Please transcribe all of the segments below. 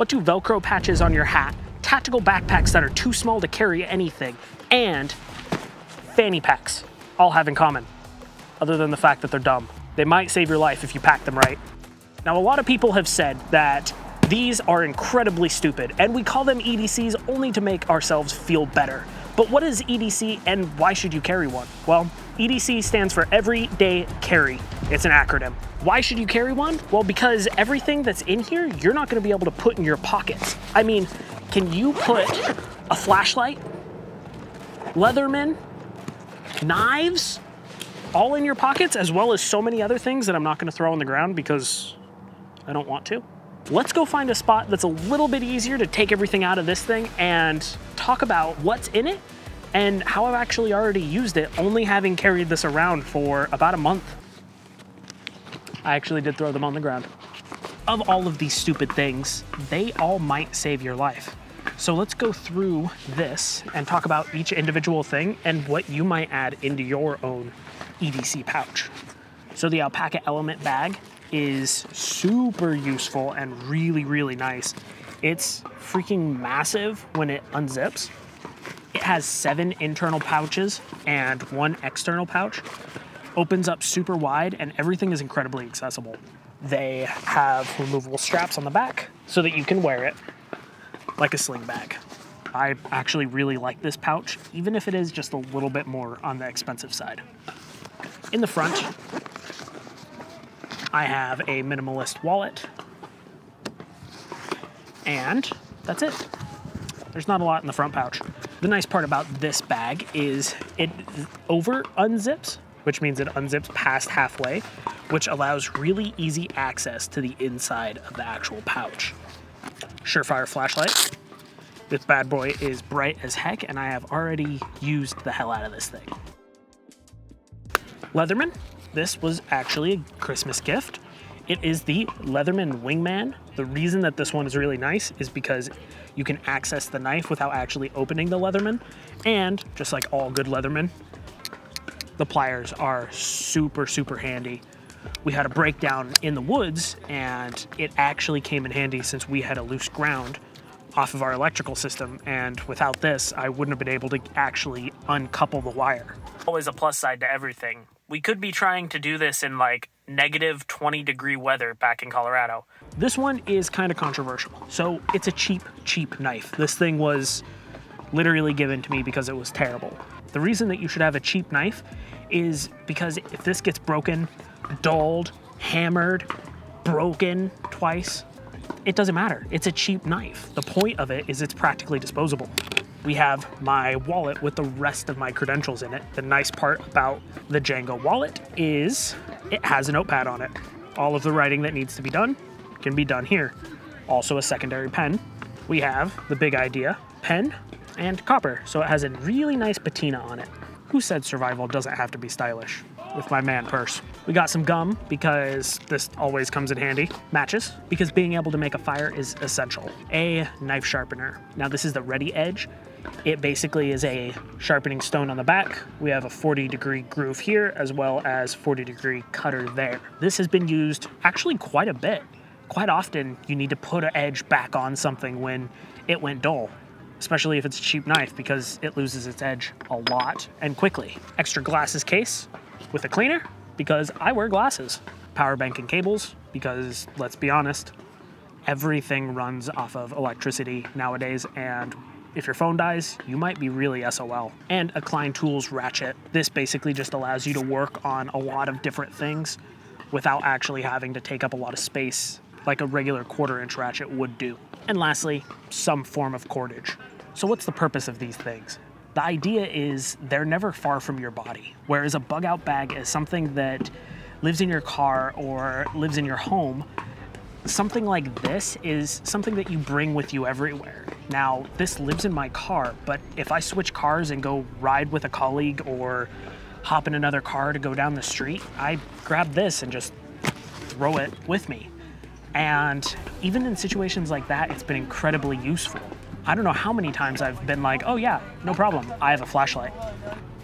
What do Velcro patches on your hat, tactical backpacks that are too small to carry anything, and fanny packs all have in common, other than the fact that they're dumb? They might save your life if you pack them right. Now, a lot of people have said that these are incredibly stupid, and we call them EDCs only to make ourselves feel better. But what is EDC and why should you carry one? Well, EDC stands for Everyday Carry. It's an acronym. Why should you carry one? Well, because everything that's in here, you're not gonna be able to put in your pockets. I mean, can you put a flashlight, Leatherman, knives, all in your pockets, as well as so many other things that I'm not gonna throw on the ground because I don't want to? Let's go find a spot that's a little bit easier to take everything out of this thing and talk about what's in it and how I've actually already used it, only having carried this around for about a month. I actually did throw them on the ground. Of all of these stupid things, they all might save your life. So let's go through this and talk about each individual thing and what you might add into your own EDC pouch. So the Alpaca Element bag is super useful and really, really nice. It's freaking massive when it unzips. It has 7 internal pouches and 1 external pouch. Opens up super wide and everything is incredibly accessible. They have removable straps on the back so that you can wear it like a sling bag. I actually really like this pouch, even if it is just a little bit more on the expensive side. In the front, I have a minimalist wallet, and that's it. There's not a lot in the front pouch. The nice part about this bag is it over unzips, which means it unzips past halfway, which allows really easy access to the inside of the actual pouch. Surefire flashlight. This bad boy is bright as heck, and I have already used the hell out of this thing. Leatherman. This was actually a Christmas gift. It is the Leatherman Wingman. The reason that this one is really nice is because you can access the knife without actually opening the Leatherman. And just like all good Leatherman, the pliers are super, super handy. We had a breakdown in the woods and it actually came in handy since we had a loose ground off of our electrical system. And without this, I wouldn't have been able to actually uncouple the wire. Always a plus side to everything. We could be trying to do this in like negative 20-degree weather back in Colorado. This one is kind of controversial. So it's a cheap knife. This thing was literally given to me because it was terrible. The reason that you should have a cheap knife is because if this gets broken, dulled, hammered, broken twice, it doesn't matter. It's a cheap knife. The point of it is it's practically disposable. We have my wallet with the rest of my credentials in it. The nice part about the Django wallet is it has a notepad on it. All of the writing that needs to be done can be done here. Also a secondary pen. We have the Big Idea pen and copper, so it has a really nice patina on it. Who said survival doesn't have to be stylish? With my man purse. We got some gum because this always comes in handy. Matches, because being able to make a fire is essential. A knife sharpener. Now this is the Ready Edge. It basically is a sharpening stone on the back. We have a 40-degree groove here as well as 40-degree cutter there. This has been used actually quite a bit. Quite often you need to put an edge back on something when it went dull, especially if it's a cheap knife because it loses its edge a lot and quickly. Extra glasses case with a cleaner because I wear glasses. Power bank and cables because, let's be honest, everything runs off of electricity nowadays, and if your phone dies, you might be really SOL. And a Klein Tools ratchet. This basically just allows you to work on a lot of different things without actually having to take up a lot of space like a regular 1/4-inch ratchet would do. And lastly, some form of cordage. So what's the purpose of these things? The idea is they're never far from your body, whereas a bug out bag is something that lives in your car or lives in your home. Something like this is something that you bring with you everywhere. Now, this lives in my car, but if I switch cars and go ride with a colleague or hop in another car to go down the street, I grab this and just throw it with me. And even in situations like that, it's been incredibly useful. I don't know how many times I've been like, oh yeah, no problem, I have a flashlight.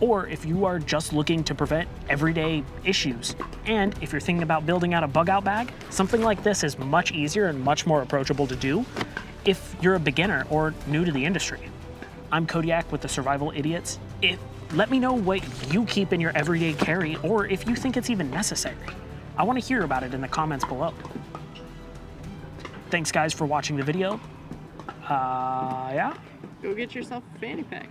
Or if you are just looking to prevent everyday issues. And if you're thinking about building out a bug out bag, something like this is much easier and much more approachable to do if you're a beginner or new to the industry. I'm Kodiak with the Survival Idiots. Let me know what you keep in your everyday carry, or if you think it's even necessary. I want to hear about it in the comments below. Thanks guys for watching the video. Yeah? Go get yourself a fanny pack.